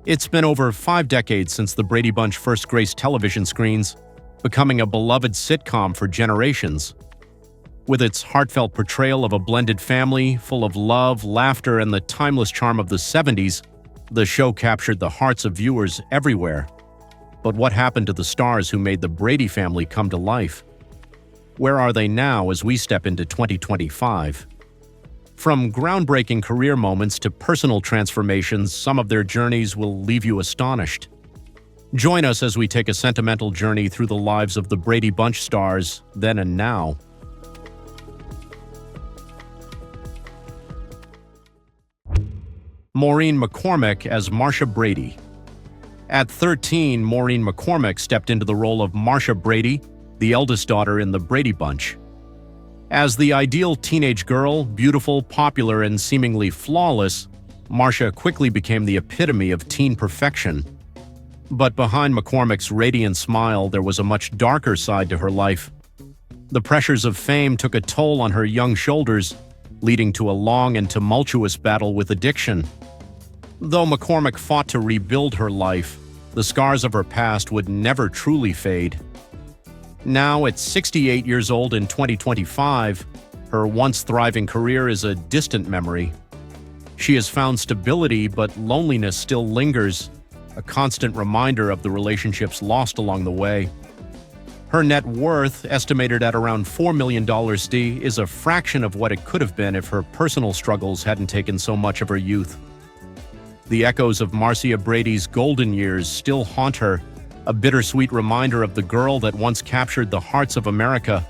It's been over 5 decades since the Brady Bunch first graced television screens, becoming a beloved sitcom for generations. With its heartfelt portrayal of a blended family full of love, laughter, and the timeless charm of the 70s, the show captured the hearts of viewers everywhere. But what happened to the stars who made the Brady family come to life? Where are they now as we step into 2025? From groundbreaking career moments to personal transformations, some of their journeys will leave you astonished. Join us as we take a sentimental journey through the lives of the Brady Bunch stars, then and now. Maureen McCormick as Marcia Brady. At 13, Maureen McCormick stepped into the role of Marcia Brady, the eldest daughter in the Brady Bunch. As the ideal teenage girl, beautiful, popular, and seemingly flawless, Marcia quickly became the epitome of teen perfection. But behind McCormick's radiant smile, there was a much darker side to her life. The pressures of fame took a toll on her young shoulders, leading to a long and tumultuous battle with addiction. Though McCormick fought to rebuild her life, the scars of her past would never truly fade. Now, at 68 years old in 2025, her once thriving career is a distant memory. She has found stability, but loneliness still lingers, a constant reminder of the relationships lost along the way. Her net worth, estimated at around $4 million, is a fraction of what it could have been if her personal struggles hadn't taken so much of her youth. The echoes of Marcia Brady's golden years still haunt her, a bittersweet reminder of the girl that once captured the hearts of America.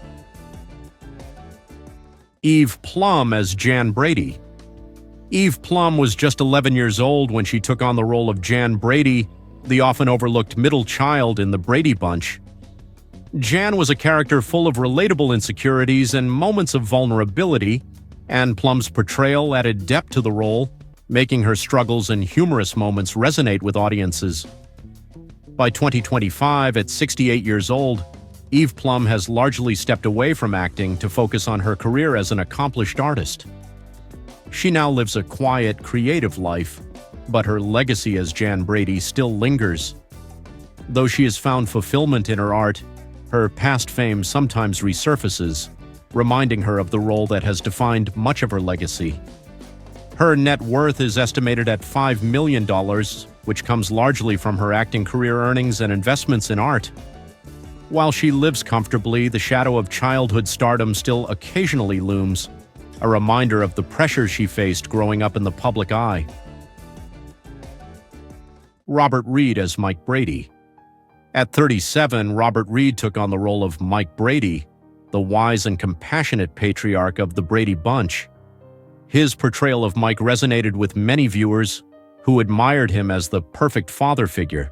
Eve Plumb as Jan Brady. Eve Plumb was just 11 years old when she took on the role of Jan Brady, the often overlooked middle child in the Brady Bunch. Jan was a character full of relatable insecurities and moments of vulnerability, and Plumb's portrayal added depth to the role, making her struggles and humorous moments resonate with audiences. By 2025, at 68 years old, Eve Plumb has largely stepped away from acting to focus on her career as an accomplished artist. She now lives a quiet, creative life, but her legacy as Jan Brady still lingers. Though she has found fulfillment in her art, her past fame sometimes resurfaces, reminding her of the role that has defined much of her legacy. Her net worth is estimated at $5 million, which comes largely from her acting career earnings and investments in art. While she lives comfortably, the shadow of childhood stardom still occasionally looms, a reminder of the pressures she faced growing up in the public eye. Robert Reed as Mike Brady. At 37, Robert Reed took on the role of Mike Brady, the wise and compassionate patriarch of the Brady Bunch. His portrayal of Mike resonated with many viewers who admired him as the perfect father figure.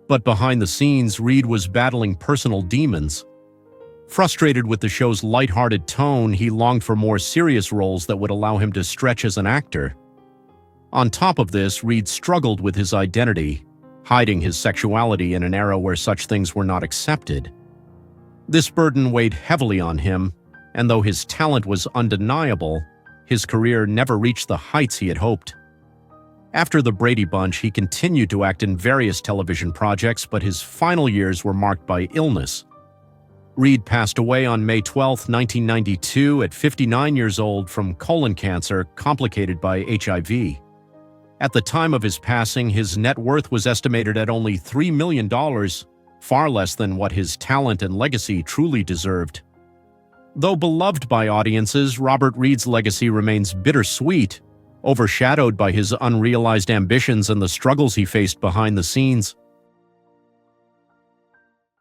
But behind the scenes, Reed was battling personal demons. Frustrated with the show's lighthearted tone, he longed for more serious roles that would allow him to stretch as an actor. On top of this, Reed struggled with his identity, hiding his sexuality in an era where such things were not accepted. This burden weighed heavily on him, and though his talent was undeniable, his career never reached the heights he had hoped. After the Brady Bunch, he continued to act in various television projects, but his final years were marked by illness. Reed passed away on May 12, 1992, at 59 years old from colon cancer complicated by HIV. At the time of his passing, his net worth was estimated at only $3 million, far less than what his talent and legacy truly deserved. Though beloved by audiences, Robert Reed's legacy remains bittersweet, overshadowed by his unrealized ambitions and the struggles he faced behind the scenes.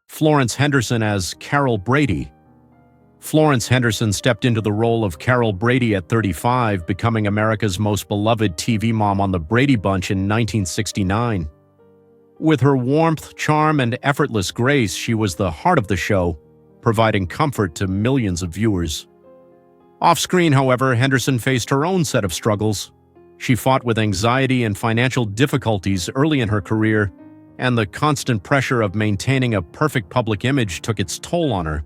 Florence Henderson as Carol Brady. Florence Henderson stepped into the role of Carol Brady at 35, becoming America's most beloved TV mom on the Brady Bunch in 1969. With her warmth, charm, and effortless grace, she was the heart of the show, providing comfort to millions of viewers. Off-screen, however, Henderson faced her own set of struggles. She fought with anxiety and financial difficulties early in her career, and the constant pressure of maintaining a perfect public image took its toll on her.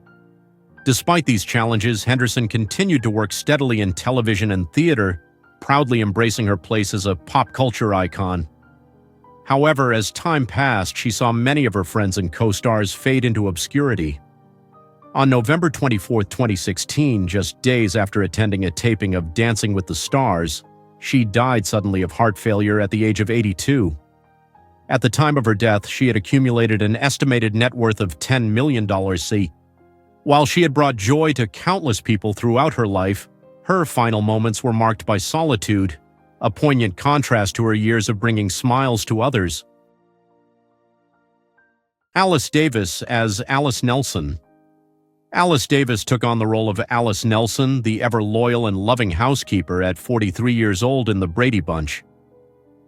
Despite these challenges, Henderson continued to work steadily in television and theater, proudly embracing her place as a pop culture icon. However, as time passed, she saw many of her friends and co-stars fade into obscurity. On November 24, 2016, just days after attending a taping of Dancing with the Stars, she died suddenly of heart failure at the age of 82. At the time of her death, she had accumulated an estimated net worth of $10 million. While she had brought joy to countless people throughout her life, her final moments were marked by solitude, a poignant contrast to her years of bringing smiles to others. Alice Davis as Alice Nelson. Alice Davis took on the role of Alice Nelson, the ever-loyal and loving housekeeper at 43 years old in The Brady Bunch.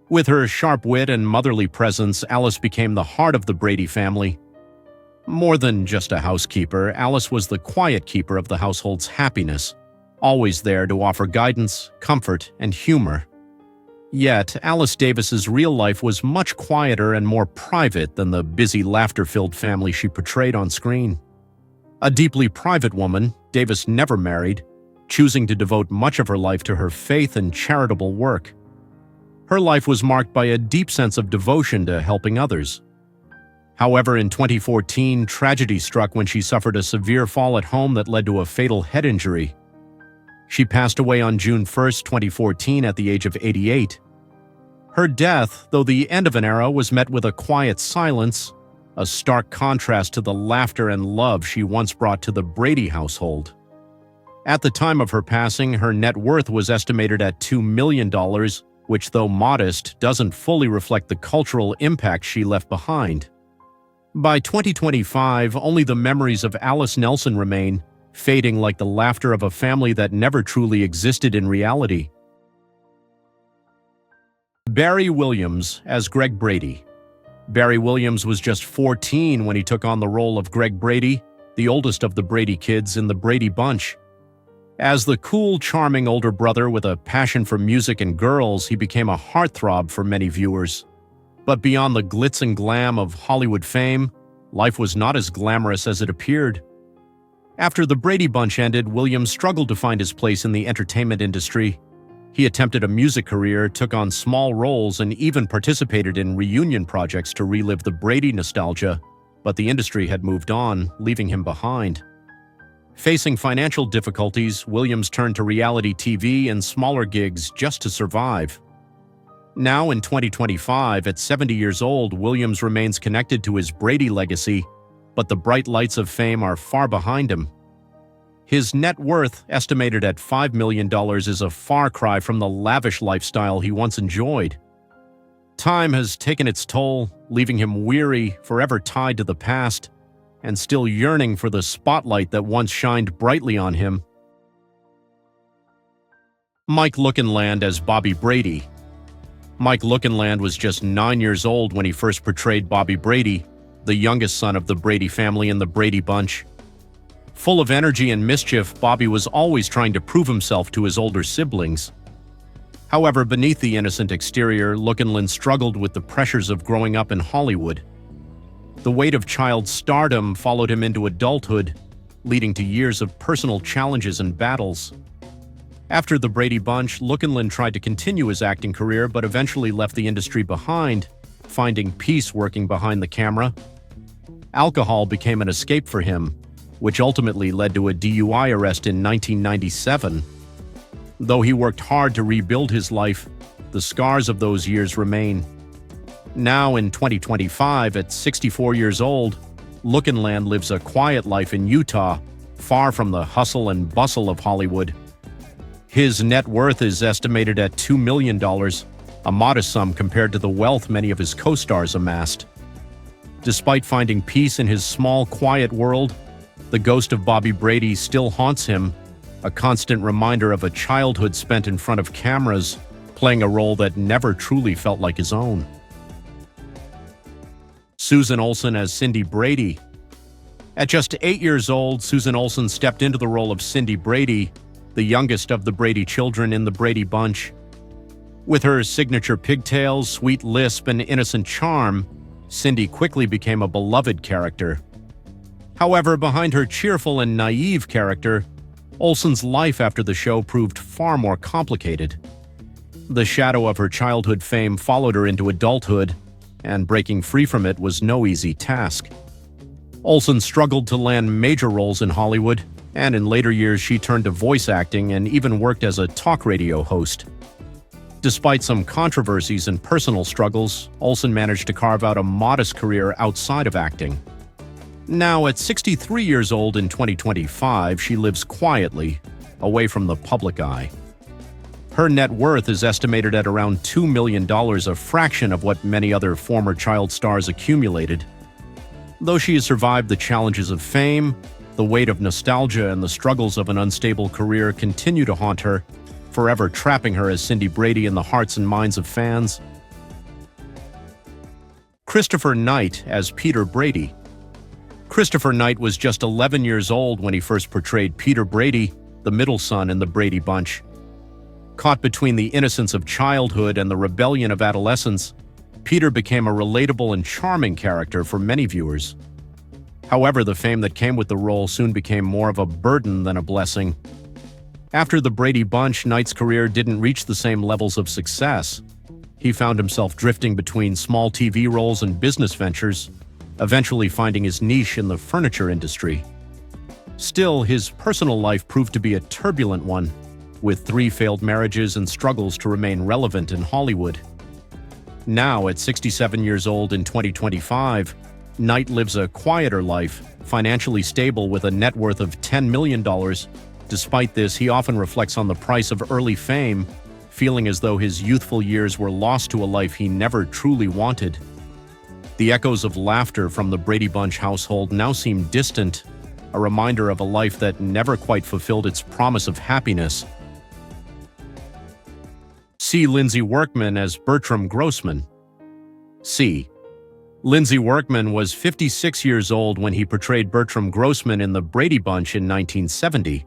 With her sharp wit and motherly presence, Alice became the heart of the Brady family. More than just a housekeeper, Alice was the quiet keeper of the household's happiness, always there to offer guidance, comfort, and humor. Yet, Alice Davis's real life was much quieter and more private than the busy, laughter-filled family she portrayed on screen. A deeply private woman, Davis never married, choosing to devote much of her life to her faith and charitable work. Her life was marked by a deep sense of devotion to helping others. However, in 2014, tragedy struck when she suffered a severe fall at home that led to a fatal head injury. She passed away on June 1, 2014, at the age of 88. Her death, though the end of an era, was met with a quiet silence, a stark contrast to the laughter and love she once brought to the Brady household. At the time of her passing, her net worth was estimated at $2 million, which, though modest, doesn't fully reflect the cultural impact she left behind. By 2025, only the memories of Alice Nelson remain, fading like the laughter of a family that never truly existed in reality. Barry Williams as Greg Brady. Barry Williams was just 14 when he took on the role of Greg Brady, the oldest of the Brady kids in The Brady Bunch. As the cool, charming older brother with a passion for music and girls, he became a heartthrob for many viewers. But beyond the glitz and glam of Hollywood fame, life was not as glamorous as it appeared. After The Brady Bunch ended, Williams struggled to find his place in the entertainment industry. He attempted a music career, took on small roles, and even participated in reunion projects to relive the Brady nostalgia, but the industry had moved on, leaving him behind. Facing financial difficulties, Williams turned to reality TV and smaller gigs just to survive. Now in 2025, at 70 years old, Williams remains connected to his Brady legacy, but the bright lights of fame are far behind him. His net worth, estimated at $5 million, is a far cry from the lavish lifestyle he once enjoyed. Time has taken its toll, leaving him weary, forever tied to the past, and still yearning for the spotlight that once shined brightly on him. Mike Lookinland as Bobby Brady. Mike Lookinland was just 9 years old when he first portrayed Bobby Brady, the youngest son of the Brady family in The Brady Bunch. Full of energy and mischief, Bobby was always trying to prove himself to his older siblings. However, beneath the innocent exterior, Lookinland struggled with the pressures of growing up in Hollywood. The weight of child stardom followed him into adulthood, leading to years of personal challenges and battles. After The Brady Bunch, Lookinland tried to continue his acting career but eventually left the industry behind, finding peace working behind the camera. Alcohol became an escape for him, which ultimately led to a DUI arrest in 1997. Though he worked hard to rebuild his life, the scars of those years remain. Now in 2025, at 64 years old, Lookinland lives a quiet life in Utah, far from the hustle and bustle of Hollywood. His net worth is estimated at $2 million, a modest sum compared to the wealth many of his co-stars amassed. Despite finding peace in his small, quiet world, the ghost of Bobby Brady still haunts him, a constant reminder of a childhood spent in front of cameras, playing a role that never truly felt like his own. Susan Olsen as Cindy Brady. At just 8 years old, Susan Olsen stepped into the role of Cindy Brady, the youngest of the Brady children in The Brady Bunch. With her signature pigtails, sweet lisp, and innocent charm, Cindy quickly became a beloved character. However, behind her cheerful and naive character, Olsen's life after the show proved far more complicated. The shadow of her childhood fame followed her into adulthood, and breaking free from it was no easy task. Olsen struggled to land major roles in Hollywood, and in later years she turned to voice acting and even worked as a talk radio host. Despite some controversies and personal struggles, Olsen managed to carve out a modest career outside of acting. Now, at 63 years old in 2025, she lives quietly, away from the public eye. Her net worth is estimated at around $2 million, a fraction of what many other former child stars accumulated. Though she has survived the challenges of fame, the weight of nostalgia and the struggles of an unstable career continue to haunt her, forever trapping her as Cindy Brady in the hearts and minds of fans. Christopher Knight as Peter Brady. Christopher Knight was just 11 years old when he first portrayed Peter Brady, the middle son in the Brady Bunch. Caught between the innocence of childhood and the rebellion of adolescence, Peter became a relatable and charming character for many viewers. However, the fame that came with the role soon became more of a burden than a blessing. After the Brady Bunch, Knight's career didn't reach the same levels of success. He found himself drifting between small TV roles and business ventures, eventually finding his niche in the furniture industry. Still, his personal life proved to be a turbulent one, with 3 failed marriages and struggles to remain relevant in Hollywood. Now, at 67 years old in 2025, Knight lives a quieter life, financially stable with a net worth of $10 million. Despite this, he often reflects on the price of early fame, feeling as though his youthful years were lost to a life he never truly wanted. The echoes of laughter from the Brady Bunch household now seem distant, a reminder of a life that never quite fulfilled its promise of happiness. C. Lindsay Workman as Bertram Grossman. C. Lindsay Workman was 56 years old when he portrayed Bertram Grossman in the Brady Bunch in 1970.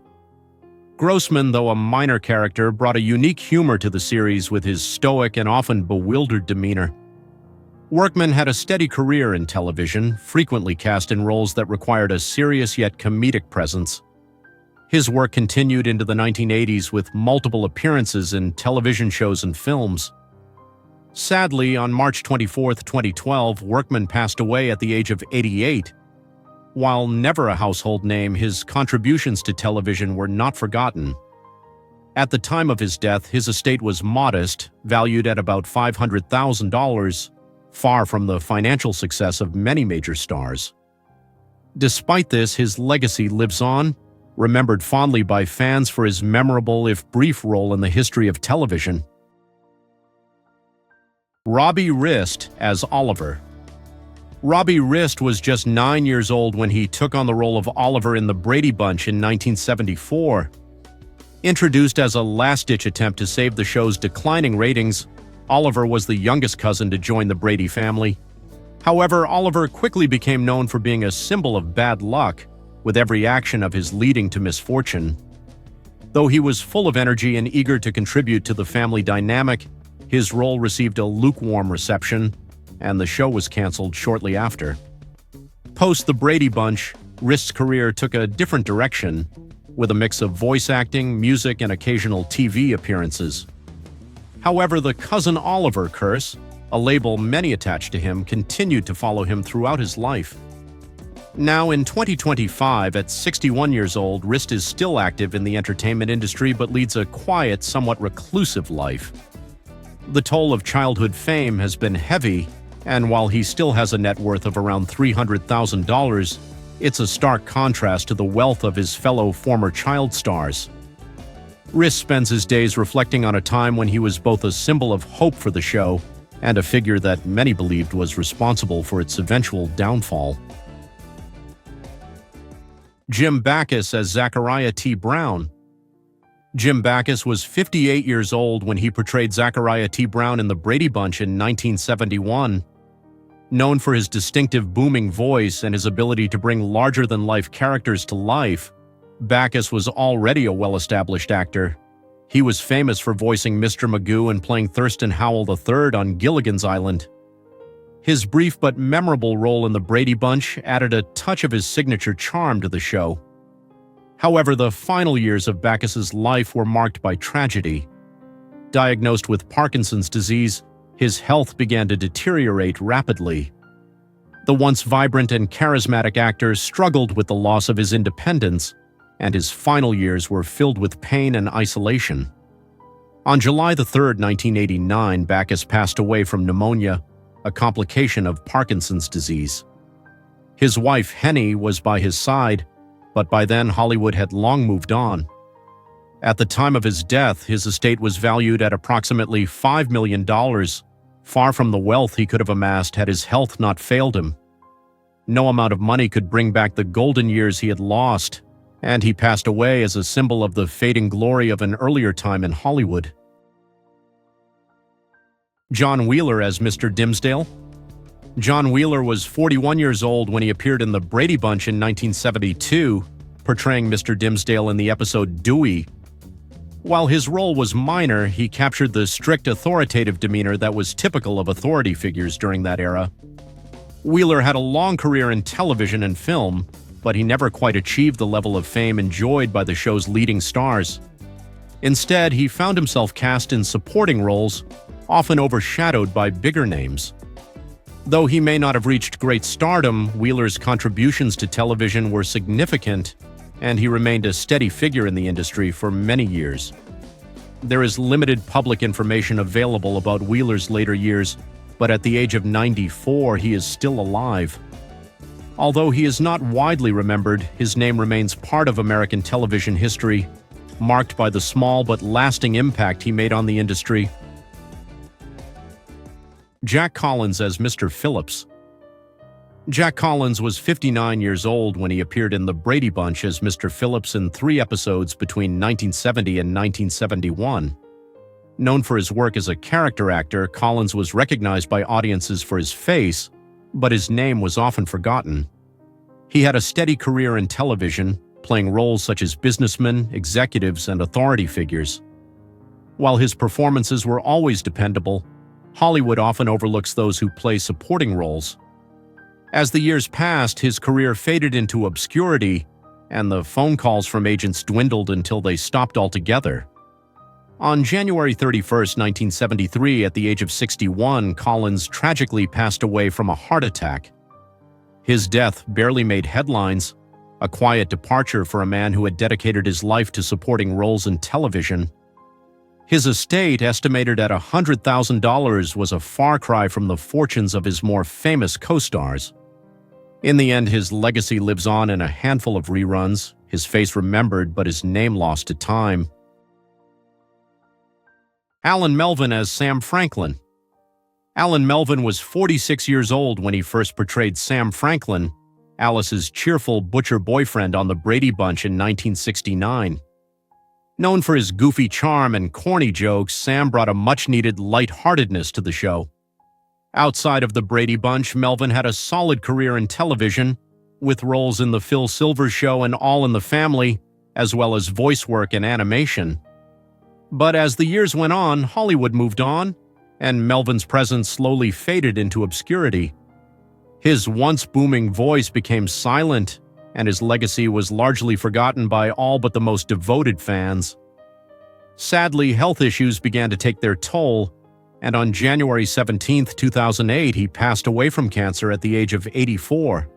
Grossman, though a minor character, brought a unique humor to the series with his stoic and often bewildered demeanor. Workman had a steady career in television, frequently cast in roles that required a serious yet comedic presence. His work continued into the 1980s with multiple appearances in television shows and films. Sadly, on March 24, 2012, Workman passed away at the age of 88. While never a household name, his contributions to television were not forgotten. At the time of his death, his estate was modest, valued at about $500,000, far from the financial success of many major stars. Despite this, his legacy lives on, remembered fondly by fans for his memorable, if brief, role in the history of television. Robbie Wrist as Oliver. Robbie Wrist was just 9 years old when he took on the role of Oliver in the Brady Bunch in 1974. Introduced as a last-ditch attempt to save the show's declining ratings, Oliver was the youngest cousin to join the Brady family. However, Oliver quickly became known for being a symbol of bad luck, with every action of his leading to misfortune. Though he was full of energy and eager to contribute to the family dynamic, his role received a lukewarm reception, and the show was canceled shortly after. Post the Brady Bunch, Wrist's career took a different direction, with a mix of voice acting, music, and occasional TV appearances. However, the Cousin Oliver curse, a label many attached to him, continued to follow him throughout his life. Now, in 2025, at 61 years old, Wrist is still active in the entertainment industry but leads a quiet, somewhat reclusive life. The toll of childhood fame has been heavy, and while he still has a net worth of around $300,000, it's a stark contrast to the wealth of his fellow former child stars. Wrist spends his days reflecting on a time when he was both a symbol of hope for the show and a figure that many believed was responsible for its eventual downfall. Jim Bakis as Zachariah T. Brown. Jim Bakis was 58 years old when he portrayed Zachariah T. Brown in the Brady Bunch in 1971. Known for his distinctive booming voice and his ability to bring larger-than-life characters to life, Bakis was already a well-established actor. He was famous for voicing Mr. Magoo and playing Thurston Howell III on Gilligan's Island. His brief but memorable role in the Brady Bunch added a touch of his signature charm to the show. However, the final years of Bakis's life were marked by tragedy. Diagnosed with Parkinson's disease, his health began to deteriorate rapidly. The once vibrant and charismatic actor struggled with the loss of his independence, and his final years were filled with pain and isolation. On July 3, 1989, Bakis passed away from pneumonia, a complication of Parkinson's disease. His wife, Henny, was by his side, but by then Hollywood had long moved on. At the time of his death, his estate was valued at approximately $5 million, far from the wealth he could have amassed had his health not failed him. No amount of money could bring back the golden years he had lost, and he passed away as a symbol of the fading glory of an earlier time in Hollywood. John Wheeler as Mr. Dimsdale. John Wheeler was 41 years old when he appeared in The Brady Bunch in 1972, portraying Mr. Dimsdale in the episode Dewey. While his role was minor, he captured the strict authoritative demeanor that was typical of authority figures during that era. Wheeler had a long career in television and film, but he never quite achieved the level of fame enjoyed by the show's leading stars. Instead, he found himself cast in supporting roles, often overshadowed by bigger names. Though he may not have reached great stardom, Wheeler's contributions to television were significant, and he remained a steady figure in the industry for many years. There is limited public information available about Wheeler's later years, but at the age of 94, he is still alive. Although he is not widely remembered, his name remains part of American television history, marked by the small but lasting impact he made on the industry. Jack Collins as Mr. Phillips. Jack Collins was 59 years old when he appeared in The Brady Bunch as Mr. Phillips in 3 episodes between 1970 and 1971. Known for his work as a character actor, Collins was recognized by audiences for his face, but his name was often forgotten. He had a steady career in television, playing roles such as businessmen, executives, and authority figures. While his performances were always dependable, Hollywood often overlooks those who play supporting roles. As the years passed, his career faded into obscurity, and the phone calls from agents dwindled until they stopped altogether. On January 31, 1973, at the age of 61, Collins tragically passed away from a heart attack. His death barely made headlines, a quiet departure for a man who had dedicated his life to supporting roles in television. His estate, estimated at $100,000, was a far cry from the fortunes of his more famous co-stars. In the end, his legacy lives on in a handful of reruns, his face remembered but his name lost to time. Alan Melvin as Sam Franklin. Alan Melvin was 46 years old when he first portrayed Sam Franklin, Alice's cheerful butcher boyfriend on The Brady Bunch in 1969. Known for his goofy charm and corny jokes, Sam brought a much-needed lightheartedness to the show. Outside of The Brady Bunch, Melvin had a solid career in television, with roles in The Phil Silvers Show and All in the Family, as well as voice work and animation. But as the years went on, Hollywood moved on, and Melvin's presence slowly faded into obscurity. His once booming voice became silent, and his legacy was largely forgotten by all but the most devoted fans. Sadly, health issues began to take their toll, and on January 17, 2008, he passed away from cancer at the age of 84.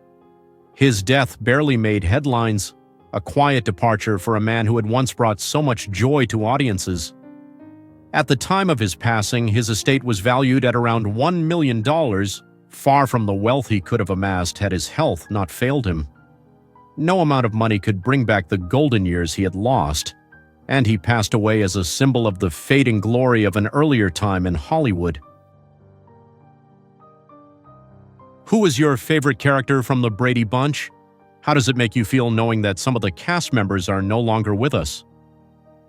His death barely made headlines, a quiet departure for a man who had once brought so much joy to audiences. At the time of his passing, his estate was valued at around $1 million, far from the wealth he could have amassed had his health not failed him. No amount of money could bring back the golden years he had lost, and he passed away as a symbol of the fading glory of an earlier time in Hollywood. Who is your favorite character from The Brady Bunch? How does it make you feel knowing that some of the cast members are no longer with us?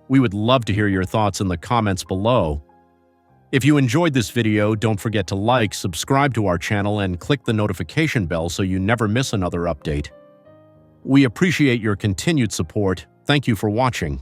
We would love to hear your thoughts in the comments below. If you enjoyed this video, don't forget to like, subscribe to our channel, and click the notification bell so you never miss another update. We appreciate your continued support. Thank you for watching.